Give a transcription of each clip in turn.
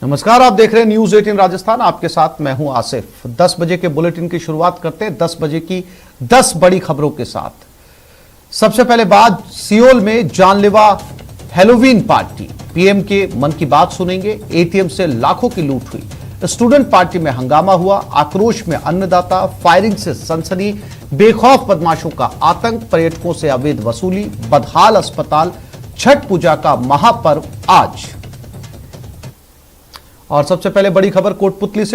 नमस्कार, आप देख रहे हैं न्यूज 18 राजस्थान। आपके साथ मैं हूं आसिफ। 10 बजे के बुलेटिन की शुरुआत करते हैं 10 बजे की 10 बड़ी खबरों के साथ। सबसे पहले बात सियोल में जानलेवा हैलोवीन पार्टी। पीएम के मन की बात सुनेंगे। एटीएम से लाखों की लूट हुई। स्टूडेंट पार्टी में हंगामा हुआ। आक्रोश में अन्नदाता। फायरिंग से सनसनी। बेखौफ बदमाशों का आतंक। पर्यटकों से अवैध वसूली। बदहाल अस्पताल। छठ पूजा का महापर्व आज। और सबसे पहले बड़ी खबर कोटपुतली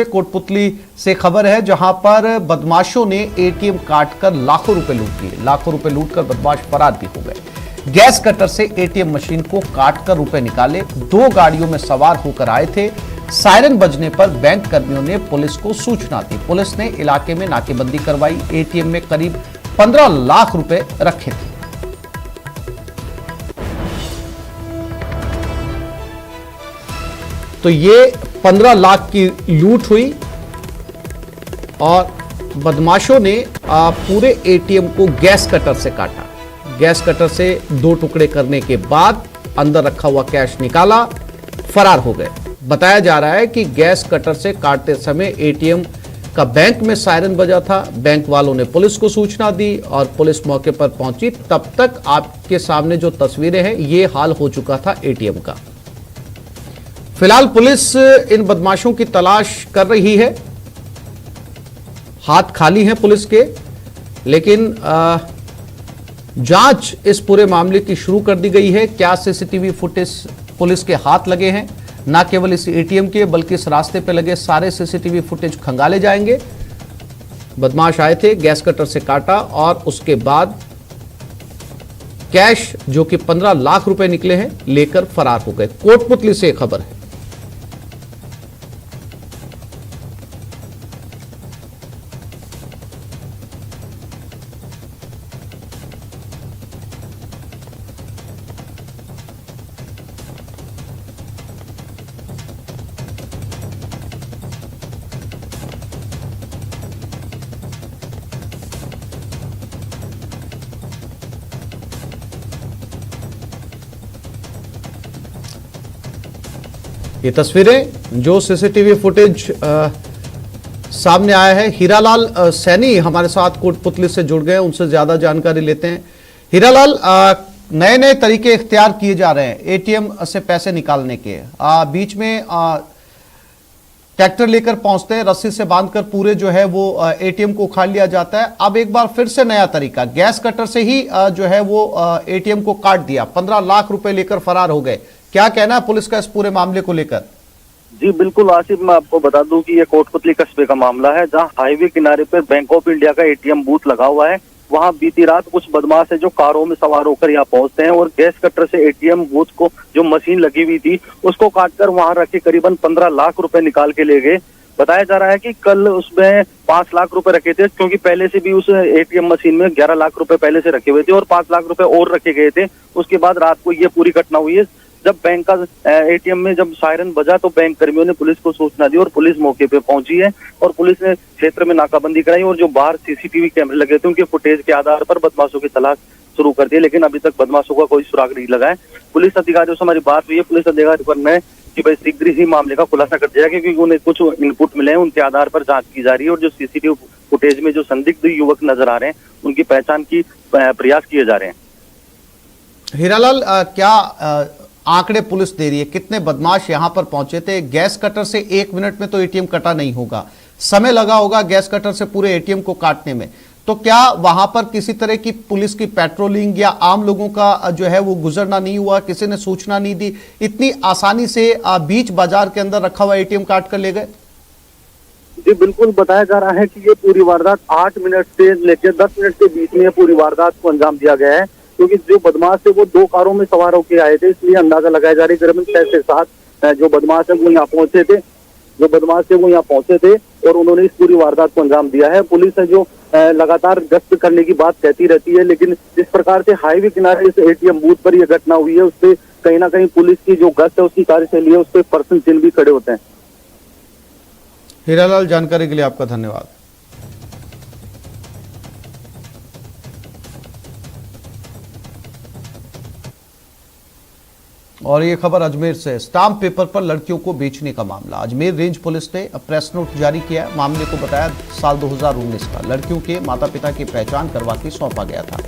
से खबर है, जहां पर बदमाशों ने एटीएम काटकर लाखों रुपए लूट लिए। लाखों रुपए लूटकर बदमाश फरार भी हो गए। गैस कटर से एटीएम मशीन को काटकर रुपए निकाले। 2 गाड़ियों में सवार होकर आए थे। सायरन बजने पर बैंक कर्मियों ने पुलिस को सूचना दी। पुलिस ने इलाके में नाकेबंदी करवाई। एटीएम में करीब 15 लाख रुपए रखे थे। तो ये 15 लाख की लूट हुई और बदमाशों ने पूरे एटीएम को गैस कटर से काटा। गैस कटर से 2 टुकड़े करने के बाद अंदर रखा हुआ कैश निकाला, फरार हो गए। बताया जा रहा है कि गैस कटर से काटते समय एटीएम का बैंक में सायरन बजा था। बैंक वालों ने पुलिस को सूचना दी और पुलिस मौके पर पहुंची। तब तक आपके सामने जो तस्वीरें हैं, ये हाल हो चुका था एटीएम का। फिलहाल पुलिस इन बदमाशों की तलाश कर रही है। हाथ खाली हैं पुलिस के, लेकिन जांच इस पूरे मामले की शुरू कर दी गई है। क्या सीसीटीवी फुटेज पुलिस के हाथ लगे हैं? न केवल इस एटीएम के, बल्कि इस रास्ते पे लगे सारे सीसीटीवी फुटेज खंगाले जाएंगे। बदमाश आए थे, गैस कटर से काटा और उसके बाद कैश जो कि 15 लाख रुपए निकले हैं लेकर फरार हो गए। कोटपुतली से खबर है। ये तस्वीरें जो सीसीटीवी फुटेज सामने आया है। हीरालाल सैनी हमारे साथ कोटपुतली से जुड़ गए, उनसे ज्यादा जानकारी लेते हैं। हीरालाल, नए नए तरीके इख्तियार किए जा रहे हैं एटीएम से पैसे निकालने के। बीच में ट्रैक्टर लेकर पहुंचते हैं, रस्सी से बांधकर पूरे जो है वो एटीएम को उखाड़ लिया जाता है। अब एक बार फिर से नया तरीका, गैस कटर से ही जो है वो एटीएम को काट दिया। 15 लाख रुपए लेकर फरार हो गए। क्या कहना है पुलिस का इस पूरे मामले को लेकर? जी बिल्कुल आसिफ, मैं आपको बता दूं कि ये कोटपुतली कस्बे का मामला है, जहां हाईवे किनारे पर बैंक ऑफ इंडिया का एटीएम बूथ लगा हुआ है। वहां बीती रात कुछ बदमाश है जो कारों में सवार होकर यहाँ पहुंचते हैं और गैस कटर से एटीएम बूथ को, जो मशीन लगी हुई थी, उसको काटकर वहां रखे करीबन 15 लाख रुपए निकाल के ले गए। बताया जा रहा है कि कल उसमें 5 लाख रुपए रखे थे, क्योंकि पहले से भी उस एटीएम मशीन में 11 लाख रुपए पहले से रखे हुए थे और 5 लाख रुपए और रखे गए थे। उसके बाद रात को ये पूरी घटना हुई है। जब बैंक का एटीएम में जब सायरन बजा तो बैंक कर्मियों ने पुलिस को सूचना दी और पुलिस मौके पे पहुंची है और पुलिस ने क्षेत्र में नाकाबंदी कराई और जो बाहर सीसीटीवी कैमरे लगे थे उनके फुटेज के आधार पर बदमाशों की तलाश शुरू कर दी, लेकिन अभी तक बदमाशों का कोई सुराग नहीं लगा है। पुलिस अधिकारियों से हमारी बात हुई है। पुलिस अधिकारी पर ने कि भाई शीघ्र ही मामले का खुलासा कर दिया, क्योंकि उन्हें कुछ इनपुट मिले हैं, उनके आधार पर जांच की जा रही है और जो सीसीटीवी फुटेज में जो संदिग्ध युवक नजर आ रहे हैं उनकी पहचान की प्रयास किए जा रहे हैं। हीरालाल, क्या आंकड़े पुलिस दे रही है? कितने बदमाश यहां पर पहुंचे थे? गैस कटर से 1 मिनट में तो एटीएम कटा नहीं होगा, समय लगा होगा गैस कटर से पूरे एटीएम को काटने में। तो क्या वहां पर किसी तरह की पुलिस की पेट्रोलिंग या आम लोगों का जो है वो गुजरना नहीं हुआ? किसी ने सूचना नहीं दी? इतनी आसानी से बीच बाजार के अंदर रखा हुआ एटीएम काट कर ले गए? जी बिल्कुल, बताया जा रहा है कि ये पूरी वारदात 8 मिनट से लेकर 10 मिनट के बीच में पूरी वारदात को अंजाम दिया गया है, क्योंकि जो बदमाश थे वो 2 कारों में सवार होकर आए थे, इसलिए अंदाजा लगाया जा रहा है करीबन 6 से 7 जो बदमाश है वो यहाँ पहुंचे थे और उन्होंने इस पूरी वारदात को अंजाम दिया है। पुलिस है जो लगातार गश्त करने की बात कहती रहती है, लेकिन जिस प्रकार से हाईवे किनारे इस एटीएम बूथ पर यह घटना हुई है, उससे कहीं ना कहीं पुलिस की जो गश्त है उसकी कार्यशैली है उस पर प्रश्न चिन्ह भी खड़े होते हैं। हीरालाल, जानकारी के लिए आपका धन्यवाद। और ये खबर अजमेर से, स्टाम्प पेपर पर लड़कियों को बेचने का मामला। अजमेर रेंज पुलिस ने प्रेस नोट जारी किया। मामले को बताया साल 2019 का। लड़कियों के माता पिता की पहचान करवा के सौंपा गया था।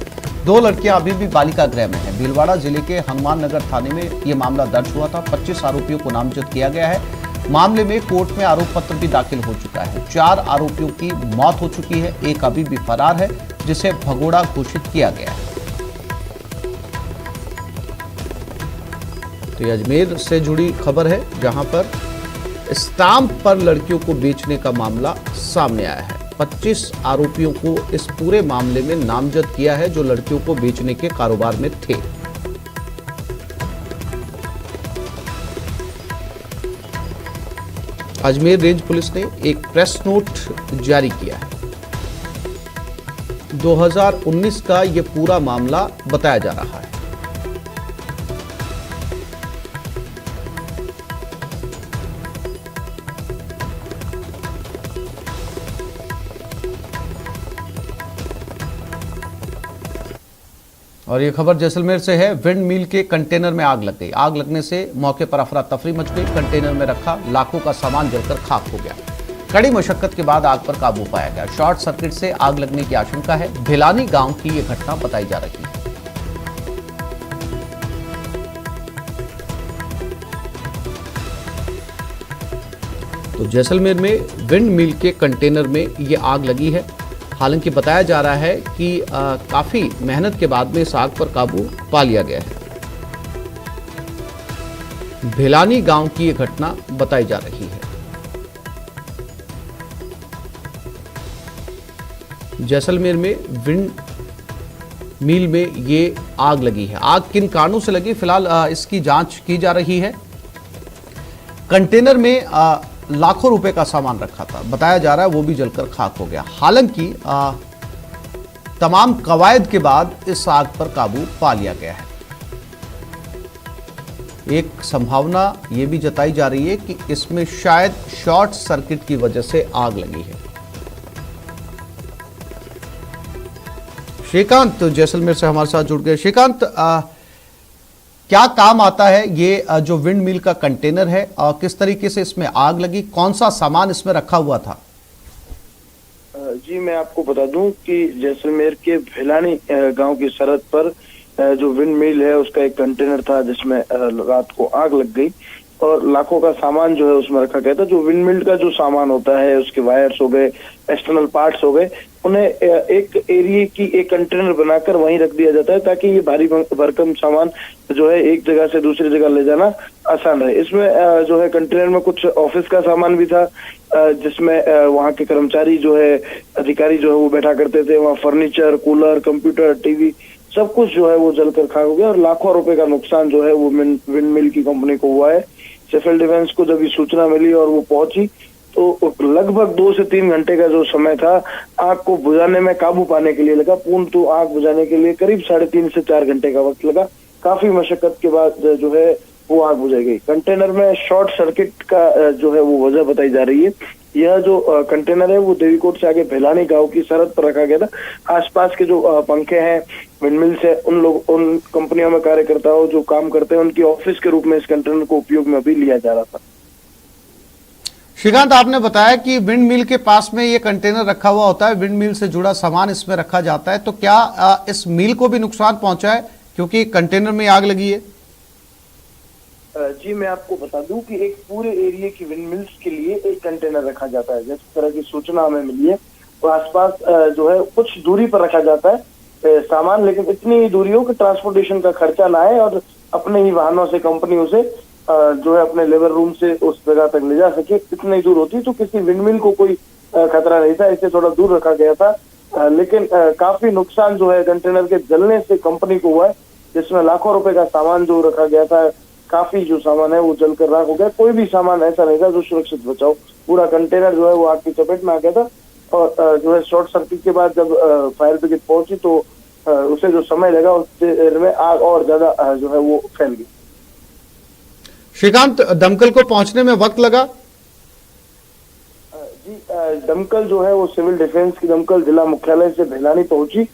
2 लड़कियां अभी भी बालिका गृह में हैं। भीलवाड़ा जिले के हनुमान नगर थाने में यह मामला दर्ज हुआ था। 25 आरोपियों को नामजद किया गया है। मामले में कोर्ट में आरोप पत्र भी दाखिल हो चुका है। 4 आरोपियों की मौत हो चुकी है, एक अभी भी फरार है जिसे भगोड़ा घोषित किया गया है। तो ये अजमेर से जुड़ी खबर है, जहां पर स्टाम्प पर लड़कियों को बेचने का मामला सामने आया है। 25 आरोपियों को इस पूरे मामले में नामजद किया है, जो लड़कियों को बेचने के कारोबार में थे। अजमेर रेंज पुलिस ने एक प्रेस नोट जारी किया है। 2019 का यह पूरा मामला बताया जा रहा है। और ये खबर जैसलमेर से है। विंड मिल के कंटेनर में आग लग गई। आग लगने से मौके पर अफरा तफरी मच गई। कंटेनर में रखा लाखों का सामान जलकर खाक हो गया। कड़ी मशक्कत के बाद आग पर काबू पाया गया। शॉर्ट सर्किट से आग लगने की आशंका है। भिलानी गांव की यह घटना बताई जा रही है। तो जैसलमेर में विंड मिल के कंटेनर में यह आग लगी है। हालांकि बताया जा रहा है कि काफी मेहनत के बाद में इस आग पर काबू पा लिया गया है। भिलानी गांव की यह घटना बताई जा रही है। जैसलमेर में विंड मिल में ये आग लगी है। आग किन कारणों से लगी, फिलहाल इसकी जांच की जा रही है। कंटेनर में लाखों रुपए का सामान रखा था, बताया जा रहा है वो भी जलकर खाक हो गया। हालांकि तमाम कवायद के बाद इस आग पर काबू पा लिया गया है। एक संभावना यह भी जताई जा रही है कि इसमें शायद शॉर्ट सर्किट की वजह से आग लगी है। श्रीकांत जैसलमेर से हमारे साथ जुड़ गए। श्रीकांत, क्या काम आता है ये जो विंड मिल का कंटेनर है और किस तरीके से इसमें आग लगी, कौन सा सामान इसमें रखा हुआ था? जी, मैं आपको बता दूं कि जैसलमेर के भिलानी गांव की सरहद पर जो विंड मिल है उसका एक कंटेनर था जिसमें रात को आग लग गई और लाखों का सामान जो है उसमें रखा गया था। जो विंड मिल का जो सामान होता है, उसके वायर्स हो गए, एक्सटर्नल पार्ट्स हो गए, उन्हें एक एरिया की एक कंटेनर बनाकर वहीं रख दिया जाता है ताकि ये भारी भरकम सामान जो है एक जगह से दूसरी जगह ले जाना आसान रहे। इसमें जो है कंटेनर में कुछ ऑफिस का सामान भी था, जिसमें वहाँ के कर्मचारी जो है, अधिकारी जो है वो बैठा करते थे। वहाँ फर्नीचर, कूलर, कंप्यूटर, टीवी सब कुछ जो है वो जलकर खाक हो गया और लाखों रुपए का नुकसान जो है वो विंड मिल की कंपनी को हुआ है। सिविल डिफेंस को जब ये सूचना मिली और वो पहुंची तो लगभग 2 से 3 घंटे का जो समय था आग को बुझाने में, काबू पाने के लिए लगा। पूर्ण तो आग बुझाने के लिए करीब 3.5 से 4 घंटे का वक्त लगा। काफी मशक्कत के बाद जो है वो आग बुझाई गई। कंटेनर में शॉर्ट सर्किट का जो है वो वजह बताई जा रही है। यह जो कंटेनर है वो देवीकोट से आगे भिलानी गांव की सरहद पर रखा गया था। आसपास के जो पंखे हैं विंडमिल से, उन कंपनियों में कार्यकर्ताओं जो काम करते हैं उनकी ऑफिस के रूप में इस कंटेनर को उपयोग में अभी लिया जा रहा था। श्रीकांत, आपने बताया कि विंड मिल के पास में ये कंटेनर रखा हुआ होता है, विंड मिल से जुड़ा सामान इसमें रखा जाता है, तो क्या इस मिल को भी नुकसान पहुंचा है क्योंकि कंटेनर में आग लगी है? जी, मैं आपको बता दूं कि एक पूरे एरिया की विंड मिल्स के लिए एक कंटेनर रखा जाता है। जिस तरह की सूचना हमें मिली है वो आसपास जो है कुछ दूरी पर रखा जाता है सामान, लेकिन इतनी दूरी हो कि ट्रांसपोर्टेशन का खर्चा ना आए और अपने ही वाहनों से, कंपनियों से जो है अपने लेबर रूम से उस जगह तक ले जा सके। इतनी दूर होती तो किसी विंड मिल को कोई खतरा नहीं था, इसे थोड़ा दूर रखा गया था। लेकिन काफी नुकसान जो है कंटेनर के जलने से कंपनी को हुआ है, जिसमें लाखों रुपए का सामान जो रखा गया था, काफी जो सामान है वो जलकर राख हो गया। कोई भी सामान ऐसा नहीं था जो सुरक्षित बचाओ। पूरा कंटेनर जो है वो आग की चपेट में आ गया था और जो है शॉर्ट सर्किट के बाद जब फायर ब्रिगेड पहुंची तो उसे जो समय लगा उस देर में आग और ज्यादा जो है वो फैल गई। श्रीकांत, दमकल को पहुंचने में वक्त लगा? जी, दमकल जो है वो सिविल डिफेंस की दमकल जिला मुख्यालय से भिलानी पहुंची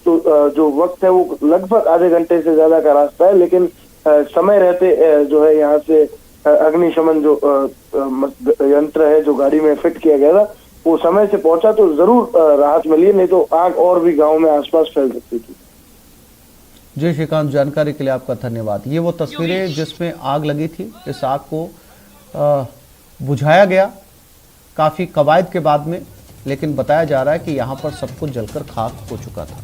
तो जो वक्त है वो लगभग आधे घंटे से ज्यादा का रास्ता है, लेकिन समय रहते जो है यहाँ से अग्निशमन जो यंत्र है जो गाड़ी में फिट किया गया था वो समय से पहुंचा तो जरूर राहत मिली, नहीं तो आग और भी गांव में आसपास फैल सकती थी। जी श्रीकांत, जानकारी के लिए आपका धन्यवाद। ये वो तस्वीरें जिसमें आग लगी थी, इस आग को बुझाया गया काफी कवायद के बाद में, लेकिन बताया जा रहा है कि यहां पर सब कुछ जलकर खाक हो चुका था।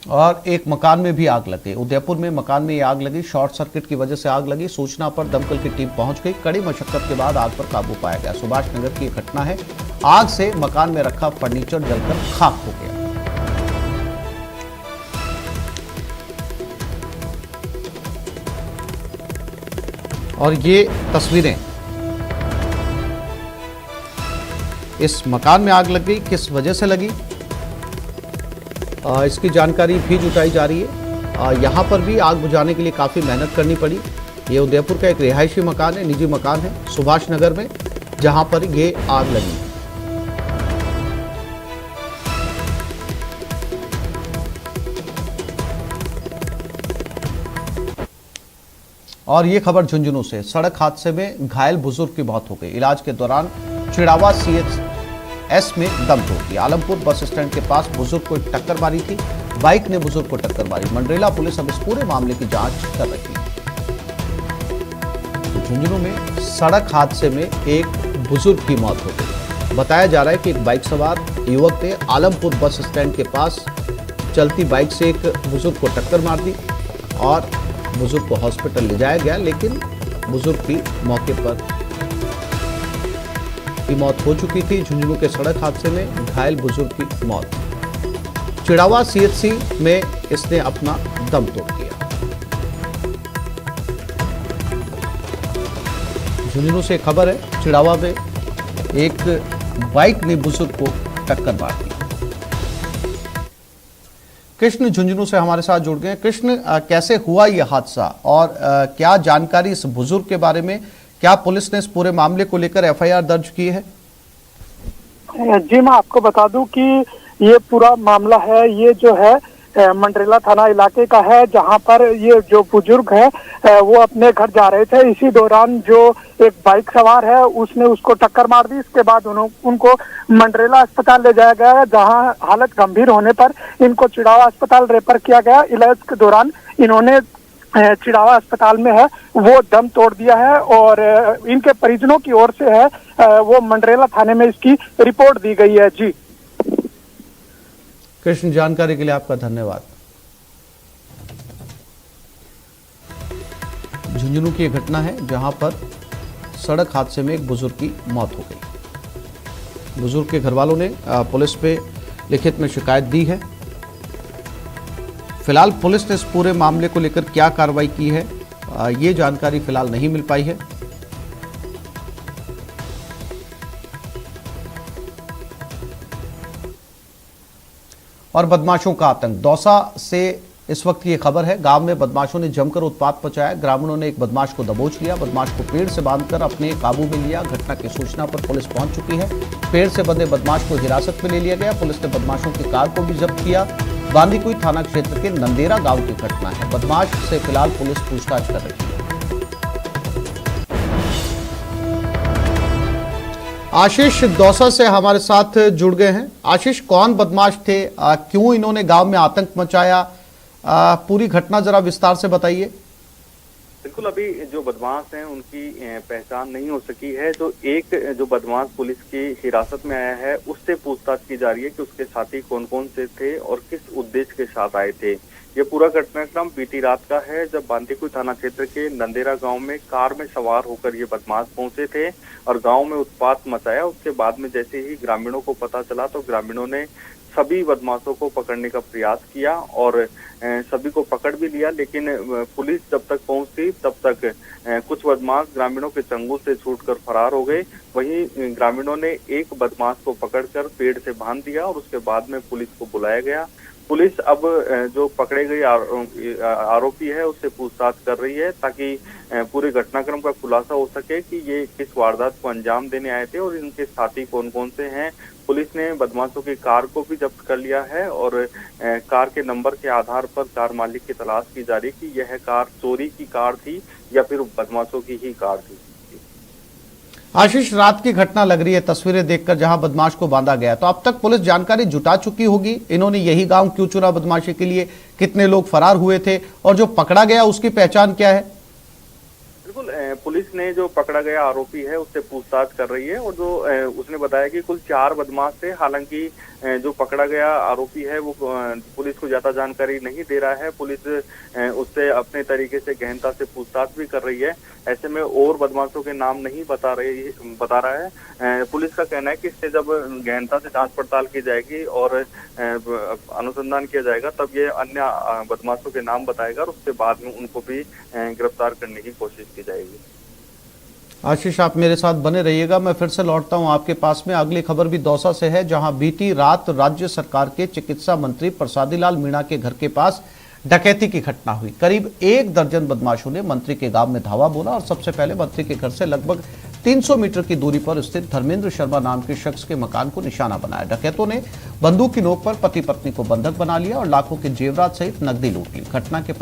और एक मकान में भी आग लगी। उदयपुर में मकान में ये आग लगी, शॉर्ट सर्किट की वजह से आग लगी। सूचना पर दमकल की टीम पहुंच गई, कड़ी मशक्कत के बाद आग पर काबू पाया गया। सुभाष नगर की घटना है, आग से मकान में रखा फर्नीचर जलकर खाक हो गया। और ये तस्वीरें, इस मकान में आग लग गई, किस वजह से लगी इसकी जानकारी भी जुटाई जा रही है। यहाँ पर भी आग बुझाने के लिए काफ़ी मेहनत करनी पड़ी। ये उदयपुर का एक रिहायशी मकान है, निजी मकान है सुभाष नगर में, जहाँ पर ये आग लगी। और ये खबर झुंझुनू से, सड़क हादसे में घायल बुजुर्ग की मौत हो गई। इलाज के दौरान चिड़ावा CHS में दम तोड़ दिया। आलमपुर बस स्टैंड के पास बुजुर्ग को टक्कर मारी थी, बाइक ने बुजुर्ग को टक्कर मारी। मंडरेला पुलिस अब इस पूरे मामले की जांच कर रही है। झुंझुनू में सड़क हादसे में एक बुजुर्ग की मौत हो गई। बताया जा रहा है कि एक बाइक सवार युवक ने आलमपुर बस स्टैंड के पास चलती बाइक से एक बुजुर्ग को टक्कर मार दी और बुजुर्ग को हॉस्पिटल ले जाया गया, लेकिन बुजुर्ग की मौके पर की मौत हो चुकी थी। झुंझुनू के सड़क हादसे में घायल बुजुर्ग की मौत। चिड़ावा CHC में इसने अपना दम तोड़ दिया। झुंझुनू से खबर है, चिड़ावा में एक बाइक ने बुजुर्ग को टक्कर मार दी। कृष्ण झुंझुनू से हमारे साथ जुड़ गए। कृष्ण, कैसे हुआ यह हादसा और क्या जानकारी इस बुजुर्ग के बारे में, क्या पुलिस ने इस पूरे मामले को लेकर FIR दर्ज की है? जी मैं आपको बता दूं कि ये पूरा मामला है, ये जो है मंडरेला थाना इलाके का है, जहां पर ये जो बुजुर्ग है वो अपने घर जा रहे थे। इसी दौरान जो एक बाइक सवार है उसने उसको टक्कर मार दी। इसके बाद उनको मंडरेला अस्पताल ले जाया गया, जहां हालत गंभीर होने पर इनको चिड़ावा अस्पताल रेफर किया गया। इलाज के दौरान इन्होंने चिड़ावा अस्पताल में है वो दम तोड़ दिया है और इनके परिजनों की ओर से है वो मंडरेला थाने में इसकी रिपोर्ट दी गई है। जी कृष्ण, जानकारी के लिए आपका धन्यवाद। झुंझुनू की घटना है जहां पर सड़क हादसे में एक बुजुर्ग की मौत हो गई। बुजुर्ग के घर वालों ने पुलिस पे लिखित में शिकायत दी है। फिलहाल पुलिस ने इस पूरे मामले को लेकर क्या कार्रवाई की है ये जानकारी फिलहाल नहीं मिल पाई है। और बदमाशों का आतंक, दौसा से इस वक्त की खबर है। गांव में बदमाशों ने जमकर उत्पात मचाया। ग्रामीणों ने एक बदमाश को दबोच लिया, बदमाश को पेड़ से बांधकर अपने काबू में लिया। घटना की सूचना पर पुलिस पहुंच चुकी है। पेड़ से बंधे बदमाश को हिरासत में ले लिया गया। पुलिस ने बदमाशों की कार को भी जब्त किया। बांदीकुई थाना क्षेत्र के नंदेरा गांव की घटना है। बदमाश से फिलहाल पुलिस पूछताछ कर रही है। आशीष दौसा से हमारे साथ जुड़ गए हैं। आशीष, कौन बदमाश थे, क्यों इन्होंने गांव में आतंक मचाया, पूरी घटना जरा विस्तार से बताइए। बिल्कुल, अभी जो बदमाश हैं उनकी पहचान नहीं हो सकी है। जो एक जो बदमाश पुलिस की हिरासत में आया है उससे पूछताछ की जा रही है कि उसके साथी कौन कौन से थे और किस उद्देश्य के साथ आए थे। ये पूरा घटनाक्रम बीती रात का है, जब बांदीकुई थाना क्षेत्र के नंदेरा गांव में कार में सवार होकर ये बदमाश पहुंचे थे और गांव में उत्पात मचाया। उसके बाद में जैसे ही ग्रामीणों को पता चला तो ग्रामीणों ने सभी बदमाशों को पकड़ने का प्रयास किया और सभी को पकड़ भी लिया, लेकिन पुलिस जब तक पहुंची तब तक कुछ बदमाश ग्रामीणों के चंगुल से छूटकर फरार हो गए। वहीं ग्रामीणों ने एक बदमाश को पकड़कर पेड़ से बांध दिया और उसके बाद में पुलिस को बुलाया गया। पुलिस अब जो पकड़े गए आरोपी है उससे पूछताछ कर रही है ताकि पूरे घटनाक्रम का खुलासा हो सके कि ये किस वारदात को अंजाम देने आए थे और इनके साथी कौन कौन से हैं। पुलिस ने बदमाशों की कार को भी जब्त कर लिया है और कार के नंबर के आधार पर कार मालिक की तलाश की जा रही है कि यह कार चोरी की कार थी या फिर बदमाशों की ही कार थी। आशीष, रात की घटना लग रही है तस्वीरें देखकर, जहां बदमाश को बांधा गया, तो अब तक पुलिस जानकारी जुटा चुकी होगी। इन्होंने यही गांव क्यों चुना बदमाशी के लिए, कितने लोग फरार हुए थे और जो पकड़ा गया उसकी पहचान क्या है? बिल्कुल, पुलिस ने जो पकड़ा गया आरोपी है उससे पूछताछ कर रही है और जो उसने बताया कि कुल 4 बदमाश थे। हालांकि जो पकड़ा गया आरोपी है वो पुलिस को ज्यादा जानकारी नहीं दे रहा है। पुलिस उससे अपने तरीके से गहनता से पूछताछ भी कर रही है। ऐसे में और बदमाशों के नाम नहीं बता रहा है। पुलिस का कहना है कि इससे जब गहनता से जांच पड़ताल की जाएगी और अनुसंधान किया जाएगा तब ये अन्य बदमाशों के नाम बताएगा और उसके बाद में उनको भी गिरफ्तार करने की कोशिश की जाएगी। आशीष, आप मेरे साथ बने रहिएगा। मैं फिर से लौटता हूं आपके पास में। अगली खबर भी दौसा से है, जहां बीती रात राज्य सरकार के चिकित्सा मंत्री प्रसादी लाल मीणा के घर के पास डकैती की घटना हुई। करीब 1 दर्जन बदमाशों ने मंत्री के गांव में धावा बोला और सबसे पहले मंत्री के घर से लगभग 300 मीटर की दूरी पर स्थित धर्मेंद्र शर्मा नाम के शख्स के मकान को निशाना बनाया। डकैतों ने बंदूक की नोक पर पति पत्नी को बंधक बना लिया और लाखों के जेवरात सहित नकदी लूट ली। घटना के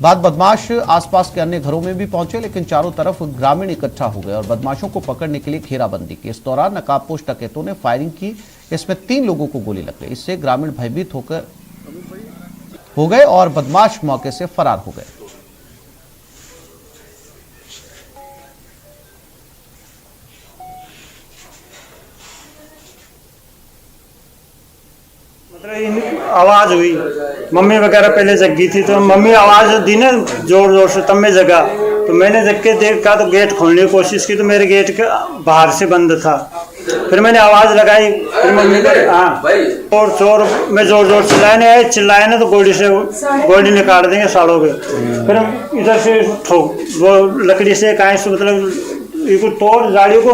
बाद बदमाश आसपास के अन्य घरों में भी पहुंचे, लेकिन चारों तरफ ग्रामीण इकट्ठा हो गए और बदमाशों को पकड़ने के लिए घेराबंदी की। इस दौरान नकाबपोश डकैतों ने फायरिंग की। इसमें 3 लोगों को गोली लग गई। इससे ग्रामीण भयभीत हो गए और बदमाश मौके से फरार हो गए। आवाज हुई, मम्मी वगैरह पहले जगी थी तो मम्मी आवाज दी ना जोर जोर से, तब मैं जगा तो मैंने जग के देखा तो गेट खोलने की कोशिश की तो मेरे गेट के बाहर से बंद था। फिर मैंने आवाज लगाई, फिर मम्मी को और चोर मैं जोर जोर चिल्लाए ना तो गोली निकाल देंगे सालों के। फिर इधर से वो लकड़ी से कहीं से मतलब तोड़ गाड़ियों को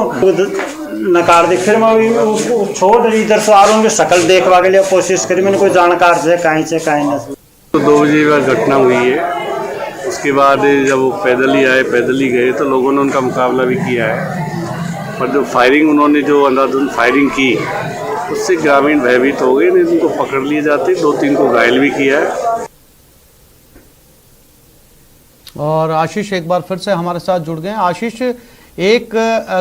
नकार दी। फिर मैं छोड़ इधर से आ रहा हूँ शकल देखवा के लिए कोशिश करी। मैंने कोई जानकार से कहीं ना। तो 2 बजे बाद घटना हुई है। उसके बाद जब वो पैदल ही आए, पैदल ही गए तो लोगों ने उनका मुकाबला भी किया है, पर जो फायरिंग उन्होंने जो अंधाधुंध फायरिंग की उससे ग्रामीण भयभीत हो गए। नहीं उनको पकड़ लिए जाते, 2-3 को घायल भी किया है। और आशीष एक बार फिर से हमारे साथ जुड़ गए। आशीष, एक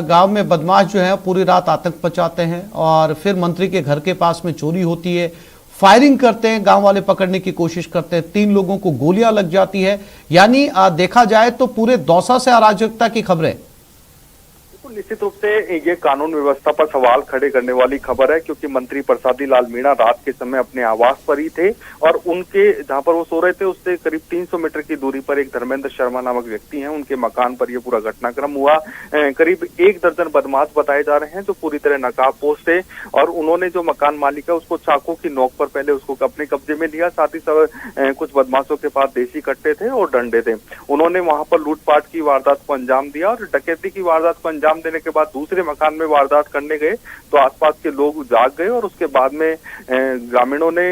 गांव में बदमाश जो है पूरी रात आतंक मचाते हैं और फिर मंत्री के घर के पास में चोरी होती है, फायरिंग करते हैं, गांव वाले पकड़ने की कोशिश करते हैं, 3 लोगों को गोलियां लग जाती है। यानी देखा जाए तो पूरे दौसा से अराजकता की खबरें। निश्चित रूप से ये कानून व्यवस्था पर सवाल खड़े करने वाली खबर है, क्योंकि मंत्री प्रसादी लाल मीणा रात के समय अपने आवास पर ही थे और उनके जहां पर वो सो रहे थे उससे करीब 300 मीटर की दूरी पर एक धर्मेंद्र शर्मा नामक व्यक्ति हैं, उनके मकान पर यह पूरा घटनाक्रम हुआ। करीब 1 दर्जन बदमाश बताए जा रहे हैं जो पूरी तरह नकाबपोश थे और उन्होंने जो मकान मालिक है उसको चाकू की नोक पर पहले उसको अपने कब्जे में लिया। साथ ही कुछ बदमाशों के पास देसी कट्टे थे और डंडे थे। उन्होंने वहां पर लूटपाट की वारदात को अंजाम दिया और डकैती की वारदात को अंजाम देने के बाद दूसरे मकान में वारदात करने गए तो आसपास के लोग जाग गए और उसके बाद में ग्रामीणों ने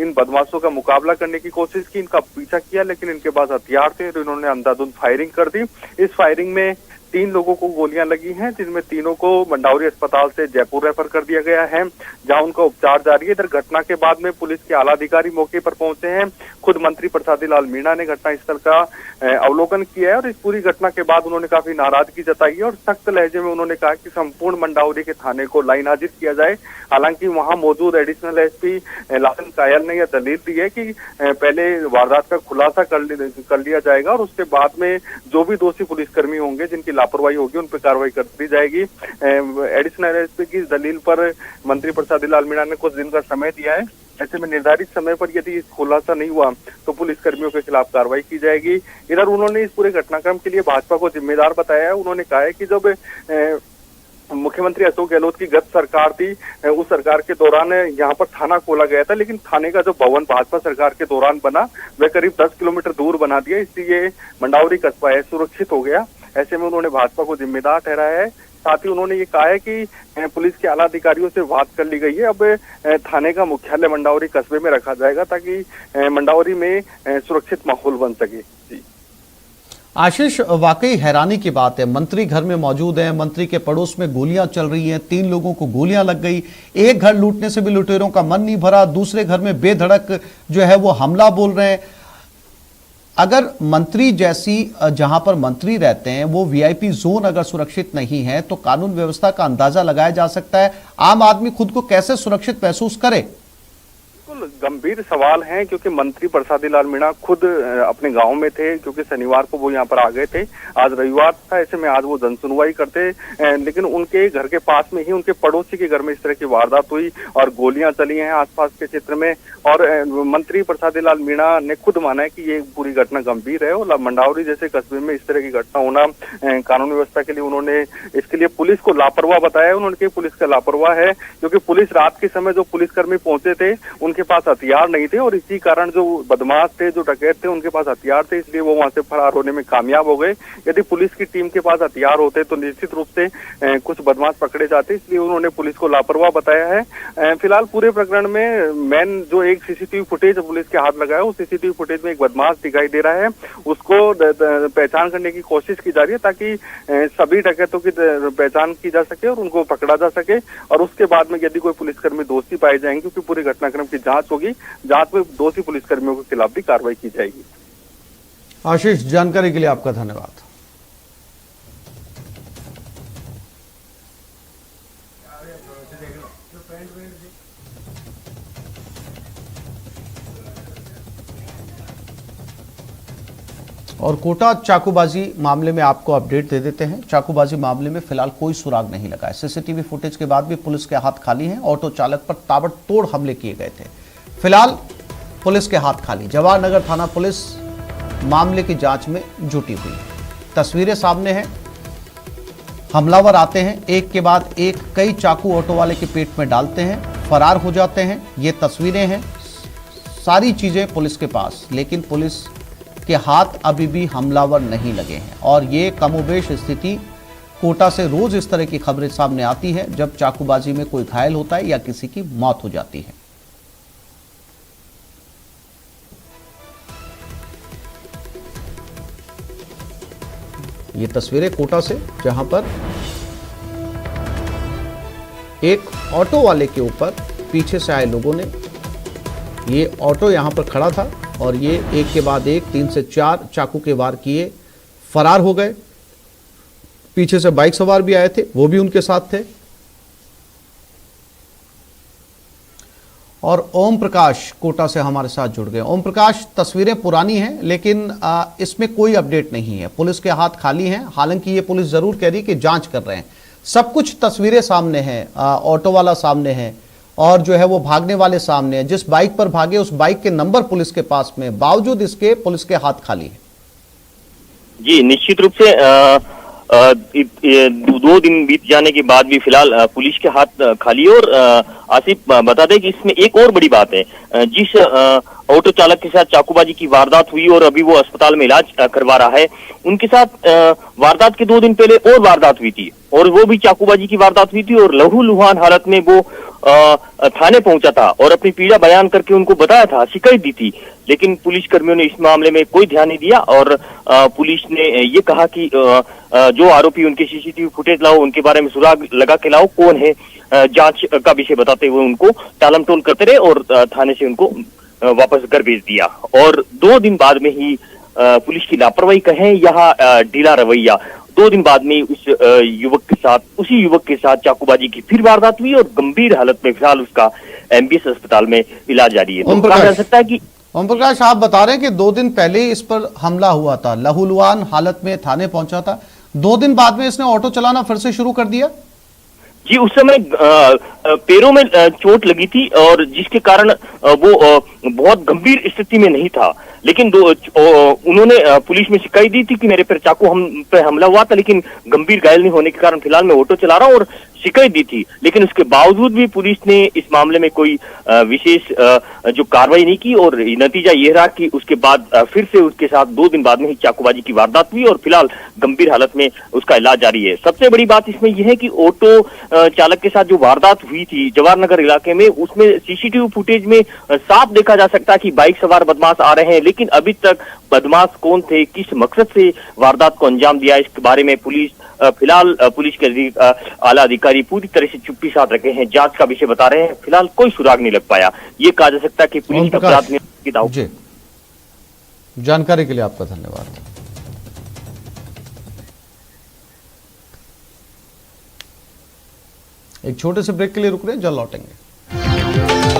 इन बदमाशों का मुकाबला करने की कोशिश की, इनका पीछा किया, लेकिन इनके पास हथियार थे तो इन्होंने अंधाधुंध फायरिंग कर दी। इस फायरिंग में 3 लोगों को गोलियां लगी हैं, जिनमें तीनों को मंडावरी अस्पताल से जयपुर रेफर कर दिया गया है, जहां उनका उपचार जारी है। इधर घटना के बाद में पुलिस के आला अधिकारी मौके पर पहुंचे हैं। खुद मंत्री प्रसादी लाल मीणा ने घटनास्थल का अवलोकन किया है और इस पूरी घटना के बाद उन्होंने काफी नाराजगी जताई है और सख्त लहजे में उन्होंने कहा कि संपूर्ण मंडावरी के थाने को लाइन हाजिर किया जाए। हालांकि वहां मौजूद एडिशनल एसपी लालन कायल ने यह दलील दी है कि पहले वारदात का खुलासा कर लिया जाएगा और उसके बाद में जो भी दोषी पुलिसकर्मी होंगे जिनकी लापरवाही होगी उन पर कार्रवाई कर दी जाएगी। एडिशनल एसपी की दलील पर मंत्री प्रसादी लाल मीणा ने कुछ दिन का समय दिया है। ऐसे में निर्धारित समय पर यदि खुलासा नहीं हुआ तो पुलिसकर्मियों के खिलाफ कार्रवाई की जाएगी। इधर उन्होंने इस पूरे घटनाक्रम के लिए भाजपा को जिम्मेदार बताया है। उन्होंने कहा है कि जब मुख्यमंत्री अशोक गहलोत की गत सरकार थी उस सरकार के दौरान यहाँ पर थाना खोला गया था, लेकिन थाने का जो भवन भाजपा सरकार के दौरान बना वह करीब 10 किलोमीटर दूर बना दिया, इसलिए मंडावरी कस्बा है सुरक्षित हो गया। ऐसे में उन्होंने भाजपा को जिम्मेदार ठहराया है। साथ ही उन्होंने ये कहा है कि पुलिस के आला अधिकारियों से बात कर ली गई है। अब थाने का मुख्यालय मंडावरी कस्बे में रखा जाएगा ताकि मंडावरी में सुरक्षित माहौल बन सके। जी आशीष, वाकई हैरानी की बात है, मंत्री घर में मौजूद है, मंत्री के पड़ोस में गोलियां चल रही हैं, 3 लोगों को गोलियां लग गई, एक घर लूटने से भी लुटेरों का मन नहीं भरा, दूसरे घर में बेधड़क जो है वो हमला बोल रहे हैं। अगर मंत्री जैसी जहां पर मंत्री रहते हैं वो वीआईपी जोन अगर सुरक्षित नहीं है तो कानून व्यवस्था का अंदाजा लगाया जा सकता है आम आदमी खुद को कैसे सुरक्षित महसूस करे। बिल्कुल गंभीर सवाल है, क्योंकि मंत्री प्रसादी लाल मीणा खुद अपने गांव में थे, क्योंकि शनिवार को वो यहाँ पर आ गए थे। आज रविवार था, ऐसे में आज वो जनसुनवाई करते, लेकिन उनके घर के पास में ही उनके पड़ोसी के घर में इस तरह की वारदात हुई और गोलियां चली हैं आसपास के क्षेत्र में। और मंत्री प्रसादी लाल मीणा ने खुद माना है कि ये पूरी घटना गंभीर है और मंडावरी जैसे कस्बे में इस तरह की घटना होना कानून व्यवस्था के लिए उन्होंने इसके लिए पुलिस को लापरवाह बताया। उन्होंने पुलिस का लापरवाह है, क्योंकि पुलिस रात के समय जो पुलिसकर्मी पहुंचे थे उनके पास हथियार नहीं थे और इसी कारण जो बदमाश थे, जो डकैत थे, उनके पास हथियार थे, इसलिए वो वहां से फरार होने में कामयाब हो गए। यदि पुलिस की टीम के पास हथियार होते तो निश्चित रूप से कुछ बदमाश पकड़े जाते, इसलिए उन्होंने पुलिस को लापरवाह बताया है। फिलहाल पूरे प्रकरण में मेन जो एक सीसीटीवी फुटेज पुलिस के हाथ लगा है, उस सीसीटीवी फुटेज में एक बदमाश दिखाई दे रहा है, उसको पहचान करने की कोशिश की जा रही है ताकि सभी डकैतों की पहचान की जा सके और उनको पकड़ा जा सके। और उसके बाद में यदि कोई पुलिसकर्मी दोषी पाए जाएंगे, क्योंकि पूरे घटनाक्रम की जांच होगी, जांच में दोषी पुलिसकर्मियों के खिलाफ भी कार्रवाई की जाएगी। आशीष, जानकारी के लिए आपका धन्यवाद। और कोटा चाकूबाजी मामले में आपको अपडेट दे देते हैं। चाकूबाजी मामले में फिलहाल कोई सुराग नहीं लगा है। सीसीटीवी फुटेज के बाद भी पुलिस के हाथ खाली हैं। ऑटो चालक पर ताबड़तोड़ हमले किए गए थे। फिलहाल पुलिस के हाथ खाली। जवाहर नगर थाना पुलिस मामले की जांच में जुटी हुई है। तस्वीरें सामने हैं। हमलावर आते हैं, एक के बाद एक कई चाकू ऑटो वाले के पेट में डालते हैं, फरार हो जाते हैं। ये तस्वीरें हैं, सारी चीजें पुलिस के पास, लेकिन पुलिस के हाथ अभी भी हमलावर नहीं लगे हैं। और ये कमोबेश स्थिति कोटा से रोज इस तरह की खबरें सामने आती है जब चाकूबाजी में कोई घायल होता है या किसी की मौत हो जाती है। ये तस्वीरें कोटा से, जहां पर एक ऑटो वाले के ऊपर पीछे से आए लोगों ने, ये ऑटो यहां पर खड़ा था और ये एक के बाद एक 3 से 4 चाकू के वार किए, फरार हो गए। पीछे से बाइक सवार भी आए थे, वो भी उनके साथ थे। और ओम प्रकाश कोटा से हमारे साथ जुड़ गए। ओम प्रकाश, तस्वीरें पुरानी हैं लेकिन इसमें कोई अपडेट नहीं है, पुलिस के हाथ खाली हैं। हालांकि ये पुलिस जरूर कह रही कि जांच कर रहे हैं। सब कुछ तस्वीरें सामने हैं, ऑटो वाला सामने है और जो है वो भागने वाले सामने है। जिस बाइक पर भागे उस बाइक के नंबर पुलिस के पास में, बावजूद इसके पुलिस के हाथ खाली है। जी निश्चित रूप से 2 दिन बीत जाने के बाद भी फिलहाल पुलिस के हाथ खाली है। और आसिफ बता दें कि इसमें एक और बड़ी बात है, जिस ऑटो चालक के साथ चाकूबाजी की वारदात हुई और अभी वो अस्पताल में इलाज करवा रहा है, उनके साथ वारदात के 2 दिन पहले और वारदात हुई थी और वो भी चाकूबाजी की वारदात हुई थी और लहूलुहान हालत में वो थाने पहुंचा था और अपनी पीड़ा बयान करके उनको बताया था, शिकायत दी थी। लेकिन पुलिस कर्मियों ने इस मामले में कोई ध्यान नहीं दिया और पुलिस ने ये कहा कि जो आरोपी, उनके सीसीटीवी फुटेज लाओ, उनके बारे में सुराग लगा के लाओ, कौन है, जांच का विषय बताते हुए उनको टालमटोल करते रहे और थाने से उनको वापस घर भेज दिया। और 2 दिन बाद में ही पुलिस की लापरवाही कहें या ढीला रवैया, 2 दिन बाद में उस उसी युवक के साथ चाकूबाजी की फिर वारदात हुई और गंभीर हालत में फिलहाल उसका एमबीएस अस्पताल में इलाज जारी है। तो कहा जा सकता है कि ओम प्रकाश, आप बता रहे हैं कि 2 दिन पहले इस पर हमला हुआ था, लहूलुहान हालत में थाने पहुंचा था, 2 दिन बाद में इसने ऑटो चलाना फिर से शुरू कर दिया। जी उस समय पैरों में चोट लगी थी और जिसके कारण वो बहुत गंभीर स्थिति में नहीं था, लेकिन उन्होंने पुलिस में शिकायत दी थी कि मेरे पर चाकू हम पे हमला हुआ था, लेकिन गंभीर घायल नहीं होने के कारण फिलहाल मैं ऑटो चला रहा हूं, और शिकायत दी थी। लेकिन उसके बावजूद भी पुलिस ने इस मामले में कोई विशेष जो कार्रवाई नहीं की, और नतीजा यह रहा कि उसके बाद फिर से उसके साथ 2 दिन बाद में ही चाकूबाजी की वारदात हुई, और फिलहाल गंभीर हालत में उसका इलाज जारी है। सबसे बड़ी बात इसमें यह है कि ऑटो चालक के साथ जो वारदात हुई थी जवाहर नगर इलाके में, उसमें सीसीटीवी फुटेज में साफ देखा जा सकता है कि बाइक सवार बदमाश आ रहे हैं, लेकिन अभी तक बदमाश कौन थे, किस मकसद से वारदात को अंजाम दिया, इसके बारे में पुलिस फिलहाल पुलिस के आला अधिकारी पूरी तरह से चुप्पी साध रखे हैं, जांच का विषय बता रहे हैं। फिलहाल कोई सुराग नहीं लग पाया। ये कहा जा सकता है कि पुलिस का अपराध की दाव। जी, जानकारी के लिए आपका धन्यवाद। एक छोटे से ब्रेक के लिए रुक रहे हैं, जल्द लौटेंगे।